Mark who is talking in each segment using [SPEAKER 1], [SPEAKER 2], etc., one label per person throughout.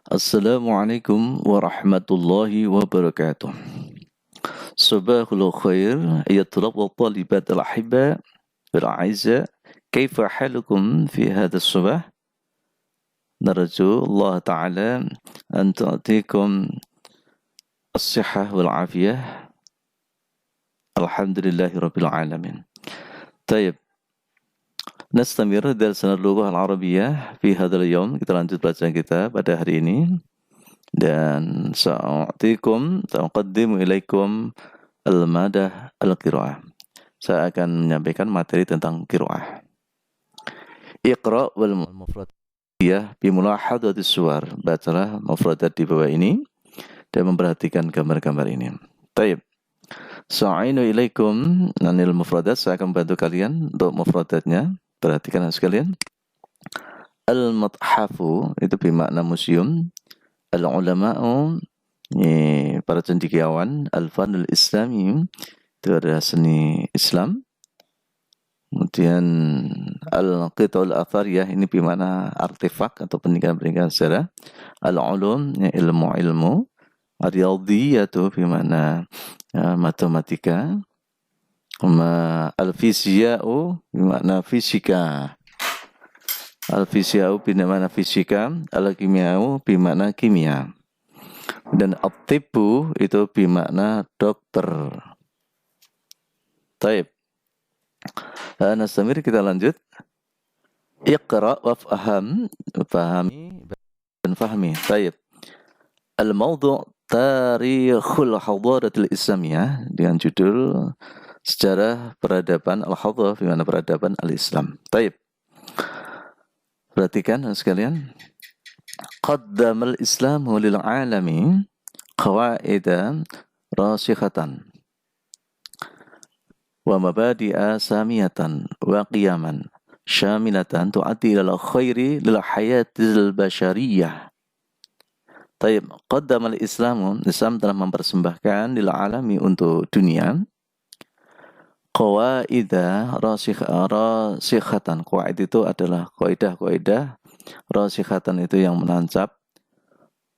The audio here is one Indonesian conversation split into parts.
[SPEAKER 1] Assalamualaikum warahmatullahi wabarakatuh. Sabahul khair, ya tulab wa talibat al-ahibba bil-aizza. Kaifa halukum fi hadha as-sabah? Narju Allah Ta'ala an tu'atikum as-sihah wal-afiyah. Alhamdulillahi rabbil alamin. Tayyib. Nastamir darsana al-lughah al-arabiyyah fi hadzal yawm. Kita lanjut bacaan kita pada hari ini. Dan sa'uqaddimu ilaikum al-madah al-qira'ah. Saya akan menyampaikan materi tentang qira'ah. Iqra' wal mufradiyah bi mulahadatis suwar. Bacalah mufradat di bawah ini dan memperhatikan gambar-gambar ini. Taib. Sa'inu ilaikum anil mufradat. Saya akan membantu kalian untuk mufradatnya. Perhatikan sekalian. Al-mathafu itu bermakna museum. Al-ulama'u, para cendekiawan. Al-fanul islami, itu adalah seni Islam. Kemudian al-qita'ul athariyah, ini bermakna artefak atau peninggalan-peninggalan sejarah. Al-ulum, ilmu-ilmu. Al-riyadiyatu bermakna matematika. Al-fisya'u bermakna fisika. Al-fisya'u bermakna fisika, al-kimia'u bermakna kimia. Dan at-tibbu itu bermakna dokter. Taib. Nastamir, kita lanjut. Iqra' wa faham, fahami dan fahmi. Taib. Al-mawdu' tarikhul hadaratil islamiyah, dengan judul sejarah peradaban al-hadarah, bermakna peradaban al-Islam. Taib. Perhatikan sekalian. Qaddamal Islamu lil alami qawaida rasikhatan wa mabadi'a samiyatan wa qiyaman syamilatan tu'addi ila khairi lil hayatil bashariyah. Taib. Qaddamal Islamu, Islam telah mempersembahkan lil alami untuk dunia qawaida rasikhatan. Qawaid itu adalah kaidah-kaidah, rasikhatan itu yang menancap,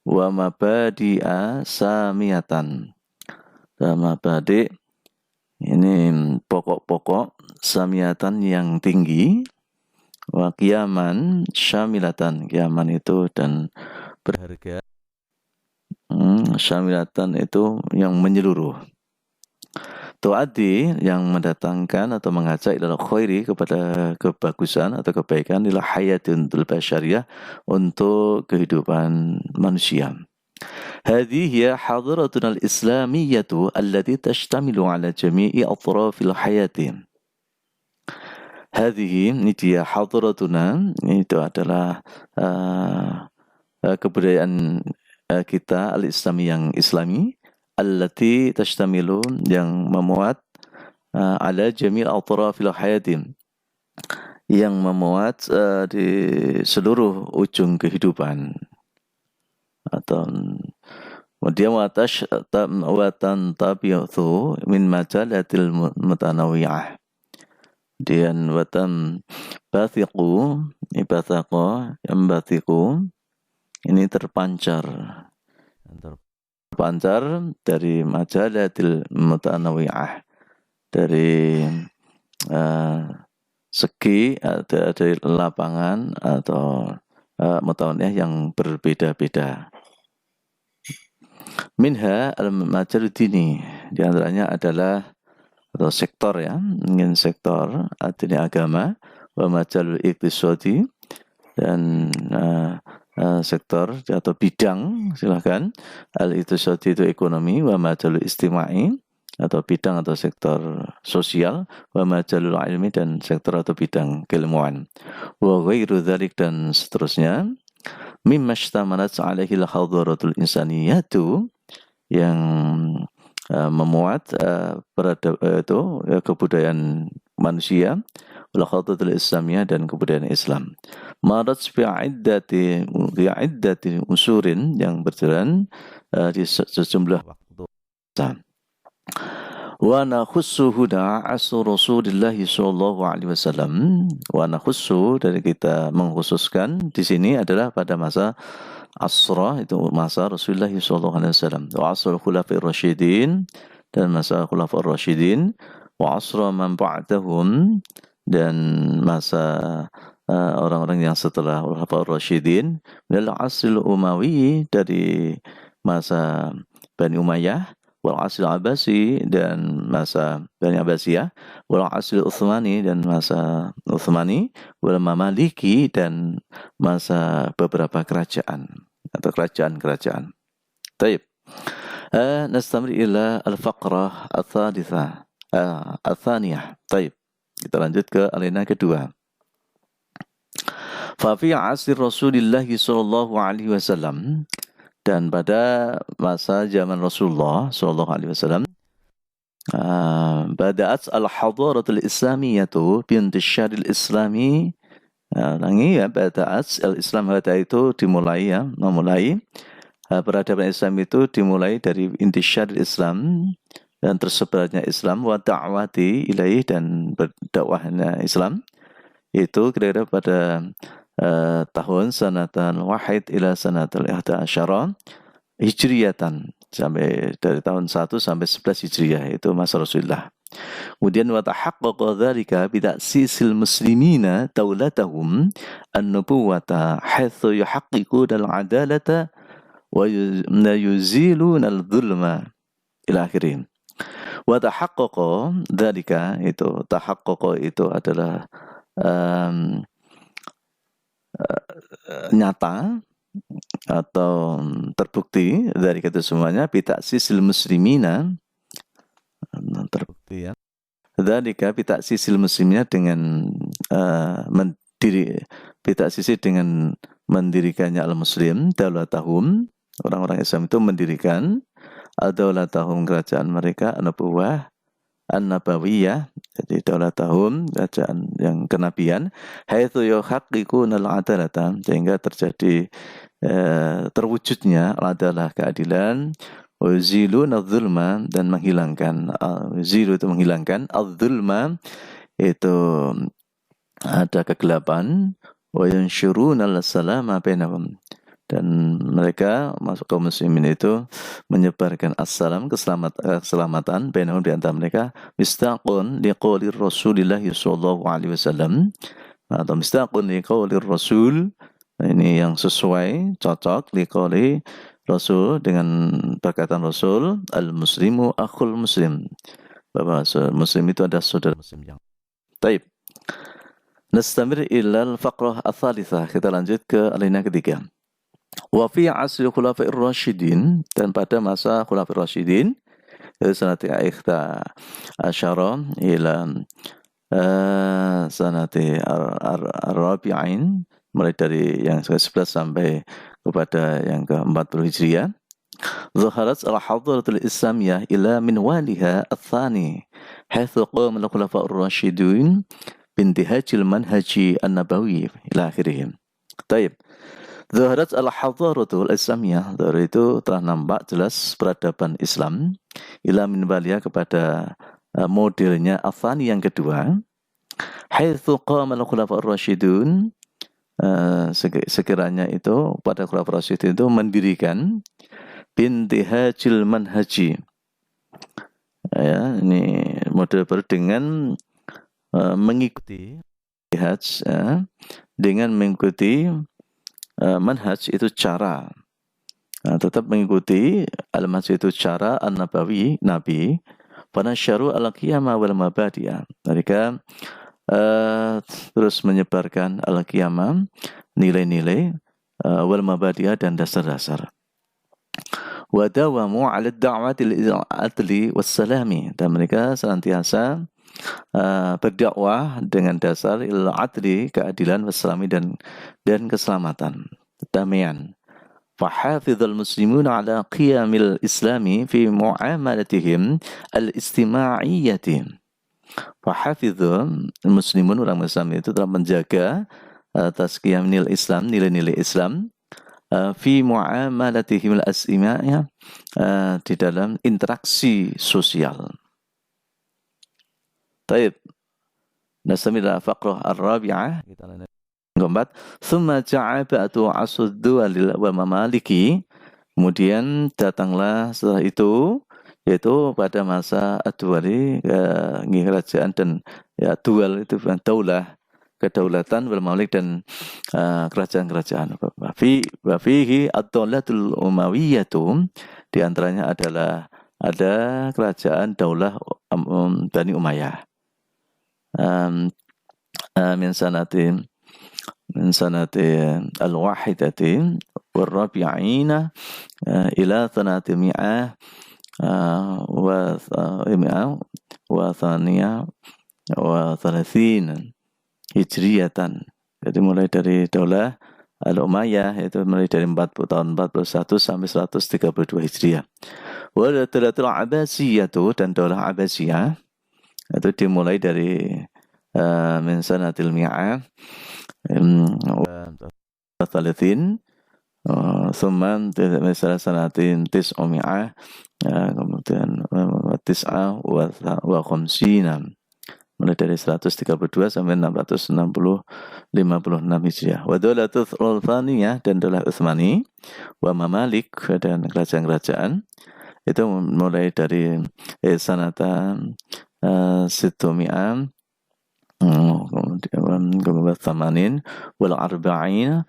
[SPEAKER 1] wa mabadi'a samiyatan. Dan mabadi' ini pokok-pokok, samiyatan yang tinggi, wa qiyaman syamilatan. Qiyaman itu dan berharga, syamilatan itu yang menyeluruh. Tu'adi yang mendatangkan atau mengajak ila khairi, kepada kebagusan atau kebaikan, ila hayatin basyariyah, untuk kehidupan manusia. Hadhihi hiya hadaratuna al-islamiyyatu allati tashtamilu ala jami'i atrafil hayati. Hadhihi, ini dia hadaratuna, itu adalah kebudayaan kita al-islami, yang islami, allati tashtamilu, yang memuat, ala jamil atrafil hayatin, yang memuat di seluruh ujung kehidupan. Atau dia watan tabi'athu min majalatil mutanawiyah. Dan watan bathiqu, ibathaqa, yang bathiqu, ini terpancar dari majalatil mutanawiyah, dari segi dari lapangan atau mutanawiyah yang berbeda-beda. Minha al-majalud dini, di antaranya adalah atau sektor, ya, ingin sektor artinya agama, wa majalul iqtisadi, dan sektor atau bidang, silahkan. Al-iqtisadi itu ekonomi, wa majalul istima'i atau bidang atau sektor sosial, wa majalul ilmi, dan sektor atau bidang keilmuan, wa ghairu dzalik, dan seterusnya. Mimma ishtamalat alaihi al-hadaratul insaniyatu, yang memuat itu kebudayaan manusia, wal hadaratul islamiyah, dan kebudayaan Islam. Marat bi'iddati usurin, yang berjalan di sejumlah waktu. Wa nakhussu huna asru Rasulillah sallallahu alaihi wasallam. Wa nakhussu, dari kita mengkhususkan di sini adalah pada masa asra, itu masa Rasulullah sallallahu alaihi wasallam. Wa asrul khulafa'ir rasyidin, dan masa khulafa'ir rasyidin. Wa asra man ba'dahum, dan masa orang-orang yang setelah khulafa'ir rasyidin. Minal asril umawi, dari masa Bani Umayyah, wal asril Abbasi, dan masa Bani Abbasiyah, wal asril Utsmani, dan masa Utsmani, wal Mamaliki, dan masa beberapa kerajaan atau kerajaan-kerajaan. Taib. Nastamir ila al-faqrah al-thalitha al-thaniyah. Taib. Kita lanjut ke alina kedua. Fa fi asr Rasulillah sallallahu alaihi wasallam, dan pada masa zaman Rasulullah sallallahu alaihi wasallam, bada'at al-hadaratul islamiyatu bintisharil islami. Bada'at al-islam, hada itu dimulai, memulai peradaban Islam itu dimulai dari intisyaril Islam, dan tersebarnya Islam, wa da'wati ilaih, dan berdakwahnya Islam itu kira-kira pada tahun sanatan wahid ila sanatul ihda asyara hijriyatan, sampai dari tahun 1 sampai 11 hijriyah, itu masa Rasulullah. Kemudian wa tahaqqaqa dzalika bi ta'sisil muslimina daulatahum an-nubuwata haitsu yuhaqqiquna al-'adalata wa yuziluna al-dhulma ila akhirih. Wa tahaqqaqa dzalika, itu tahaqqaqa itu adalah nyata atau terbukti dari itu semuanya, bita'sisil muslimina, terbukti ya, dari bita'sisil muslimina, dengan bita'sisi, dengan mendirikannya al-muslim, daulatahum, orang-orang Islam itu mendirikan daulatahum, kerajaan mereka, an-nubuwah an-nabawiyah, jadi daulatahum, kerajaan yang kenabian, haitsu yuhaqqiquna al-'adalata, sehingga terjadi terwujudnya adalah keadilan, wa yuziluna adz-dzulma, dan menghilangkan, yuzilu itu menghilangkan, adz-dzulma itu ada kegelapan, wa yanshuruna al-salama bainahum, dan mereka masuk kaum muslimin itu menyebarkan assalam, keselamatan bainahum, di antara mereka, mistaqun liqaulir Rasulillah sallallahu alaihi wasallam, atau mistaqun liqaulir Rasul, ini yang sesuai, cocok, liqauli Rasul, dengan perkataan Rasul, al-muslimu akhul muslim, bahwa muslim itu ada saudara muslim yang taib. Nastamir ilal faqrah ats-tsalitsah, kita lanjut ke alinea ketiga. Wa fi asri khulafa'ir rasyidin, dan pada masa khulafa'ir rasyidin, itu sanati ihda asyara ila sanati ar-rabi'ain, mulai dari yang ke-11 sampai kepada yang ke-40 Hijriah. Zaharat al-hadaratul islamiyah ila min waliha ats-tsani, haitsu qama al-khulafa'ur rasyidun bintihajil manhaji an-nabawi ila akhirih. Taib. Zaharat al-hadaratul islamiyah, dari itu telah nampak jelas peradaban Islam, ila min waliha, kepada modelnya ats-tsani, yang kedua, haitsu qama al-khulafa'ur rasyidun, sekiranya itu pada khulafa'ur rasyidun itu mendirikan bintihajil manhaji, ya, ini model baru, dengan mengikuti manhaj, dengan mengikuti manhaj itu cara, tetap mengikuti al-manhaj itu cara an-nabawi, nabi, panasyaru al-qiyamah wal mabadi'ah, mereka terus menyebarkan al-qiyamah, nilai-nilai, wal mabadi'ah, dan dasar-dasar. Wa dawamu 'ala ad-da'watil adli was-salami, dan mereka senantiasa berdakwah dengan dasar il-adli, keadilan, wassalami, dan keselamatan, kedamaian. Fahafidhal muslimuna 'ala qiyamil islami fi mu'amalatihim al-istima'iyyati. Fahafidhal muslimun, orang Islam itu telah menjaga atas qiyamil Islam, nilai-nilai Islam, fi mu'amalatihim al-istima'iyyah, di dalam interaksi sosial. Taib. Nasamila faqrah ar-rabi'ah. Keempat, thumma ja'abatu asud duwalil wa mamaliki. Kemudian datanglah setelah itu, yaitu pada masa ad-duwali, kerajaan dan ya dual itu daulah, kedaulatan wal mamalik dan kerajaan-kerajaan. Wa fihi ad-daulatul umayyatu, di antaranya adalah ada kerajaan daulah Bani Umayyah. Min sanati al-wahidati wal-rabi'ina ila thanatimi'ah wa thaniyah wa thalathin hijriyatan. Jadi mulai dari daulah Al-Umayyah, itu mulai dari 40 tahun 41 sampai 132 Hijriah. Wa daulatul Abbasiyah dan daulah Abbasiyah itu dimulai dari min sanatil mi'ah wa thalathin thumma misalnya sanatin tis'umi'ah, kemudian tis'ah wa khamsina, mulai dari 132 sampai 656 Hijriah. Wa daulatul Uthmaniyah dan daulah Utsmani wa mamalik dan kerajaan-kerajaan itu mulai dari sanata situmi'ah kemudian thamanin wal arba'in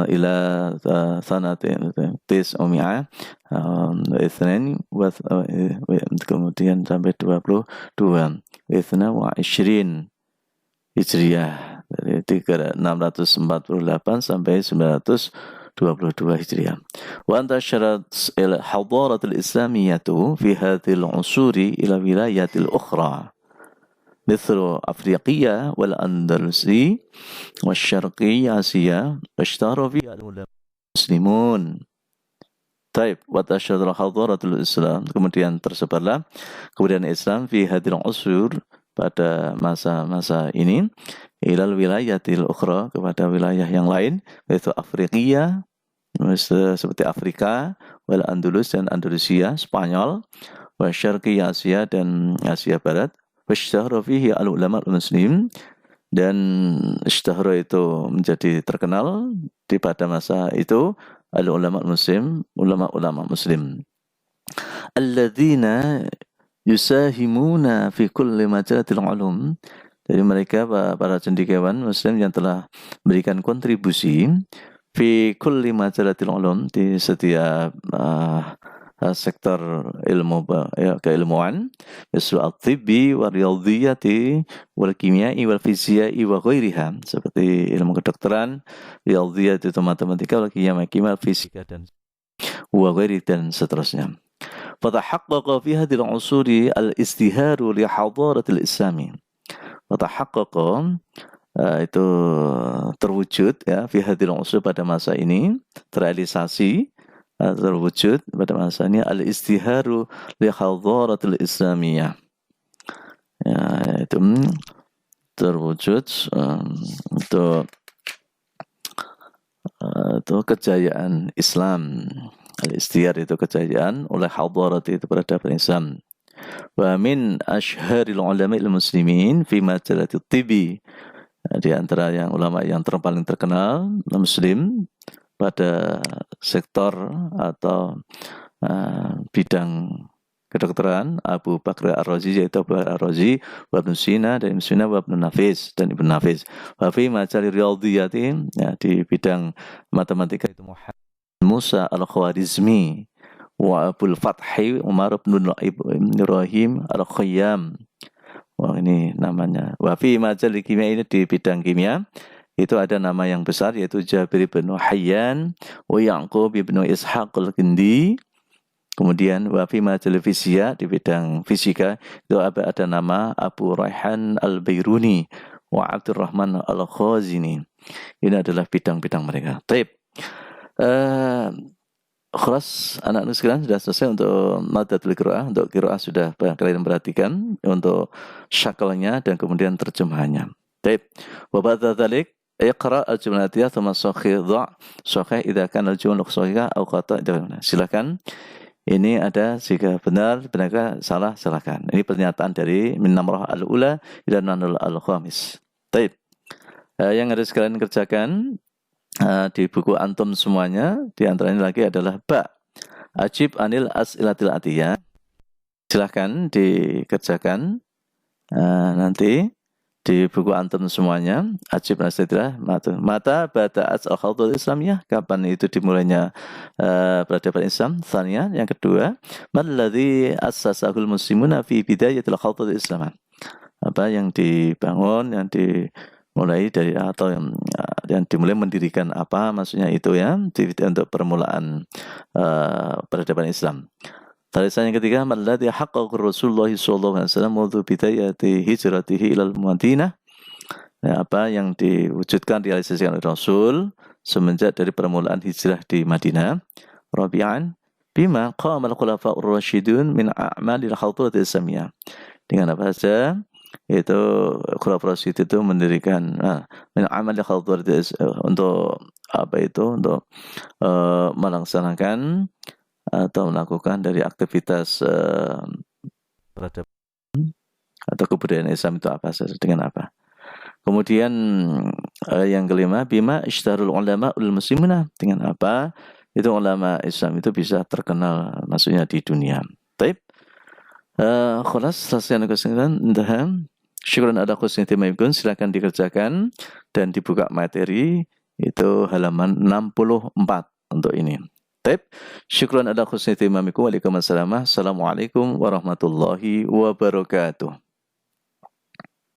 [SPEAKER 1] ila sanatin tis'umi'ah itsnain wa kemudian sampai 22 itsna wa ishrin Hijriah, dari 648 sampai 922 Hijriah. Wa antasharat al-hadarat al-islamiyatu fi hadhihi al-usuri ila wilayatil ukhra مثل أفريقيا والأندلسي والشرقي آسيا واشتهر فيها المسلمون. Taib, wa tashaddara hadaratul Islam, kemudian tersebarlah kemudian Islam fi hadil usur, pada masa-masa ini, ilal wilayatil ukhra, kepada wilayah yang lain, yaitu Afrika, seperti Afrika, wal Andalus dan Andalusia, Spanyol, wa syarqi Asia dan Asia Barat, wa ishtahara fihi al-ulama al-muslim, dan ishtahara itu menjadi terkenal di pada masa itu al-ulama muslim, ulama-ulama muslim alladzina yusahimuna fi kulli majalatil ulum, jadi mereka para cendekiawan muslim yang telah memberikan kontribusi fi kulli majalatil ulum, di setiap sektor ilmu keilmuan, misal at-tibbi wa riyadhiyati wal kimiai wal fiziai wa ghairiha, seperti ilmu kedokteran, riyadhiyat itu matematika, wal kimia fisika dan wa ghairi dan seterusnya. Fatahaqqaqa fi hadhihi al-usuri al-izdiharu li hadaratil islami. Fatahaqqaqa itu terwujud ya, fi hadhihi al-usur, pada masa ini terrealisasi, terwujud pada masa ini al-istiharu li hadaratil islamiyah, ya, itu terwujud untuk kejayaan Islam. Al-istihar itu kejayaan oleh hadarat itu peradaban Islam. Wa min ashharil ulama'il muslimin fi majalatit tibbi, di antara yang ulama yang paling terkenal muslim pada sektor atau bidang kedokteran, Abu Bakr Ar-Razi, yaitu Abu Bakr Ar-Razi, wa Ibnu Sina dan Ibnu Sina, wa Ibnu Nafis dan Ibnu Nafis. Wa fi majali riyadhiyati, ya, di bidang matematika itu Muhammad Musa Al-Khwarizmi wa Abul Fathi Umar bin Ibrahim Al-Khayyam. Wah, ini namanya. Wa fi majali kimia, ini di bidang kimia itu ada nama yang besar, yaitu Jabir bin Hayyan wa Ya'qub bin Ishaq al-Kindi. Kemudian wa fi majal fisika, di bidang fisika itu ada nama Abu Raihan al-Bairuni wa Abdurrahman al-Khazini. Ini adalah bidang-bidang mereka. Taib. Khalas, anak-anak sekalian, sudah selesai untuk madatul qiraah. Untuk qiraah sudah kalian perhatikan untuk syakalnya dan kemudian terjemahannya. Taib. Wa ba'da dzalik iqra al-jumlatiyah thumma sahih dha' sahih idza kana al-jumlah sahihah aw khata'. Silakan Ini ada jika benar, benarkah salah, silakan. Ini pernyataan dari min namrah al-ula ila namrah al-khamis. Baik. Yang harus kalian kerjakan di buku antum semuanya, di antaranya lagi adalah ba. Ajib anil as'ilatil atiyah. Silahkan dikerjakan nanti di buku antum semuanya. Ajib nasidah mata bada'at al-khawdatul islamiyah, kapan itu dimulainya peradaban Islam. Tsaniyah, yang kedua, man ladzi assasahul muslimuna fi bidayatil khawdatul islamah, apa yang dibangun, yang dimulai dari, atau yang dimulai mendirikan apa, maksudnya itu ya, untuk permulaan peradaban Islam. Tarisan yang ketiga, alladzi haqqaqa Rasulullah sallallahu alaihi wasallam mundu bidayati hijratihi ilal Madinah. Apa yang diwujudkan, realisasikan oleh Rasul semenjak dari permulaan hijrah di Madinah. Rabi'an, bima qama al-khulafa'ur rasyidun min a'malil khawdatul islamiyah. Dengan apa saja itu khulafa'ur rasyid itu mendirikan min a'malil khawdatul untuk apa itu, untuk melaksanakan atau melakukan dari aktivitas peradaban atau kebudayaan Islam itu apa saja, dengan apa. Kemudian yang kelima, bima ishtarul ulama ul muslimina, dengan apa itu ulama Islam itu bisa terkenal, maksudnya di dunia. Baik. Khalas, selesai kesimpulan. Syukran ada khusni timaikum, silakan dikerjakan dan dibuka materi itu halaman 64 untuk ini. Baik, syukran ala khusni timamikum. Waalaikumsalam. Assalamualaikum warahmatullahi wabarakatuh.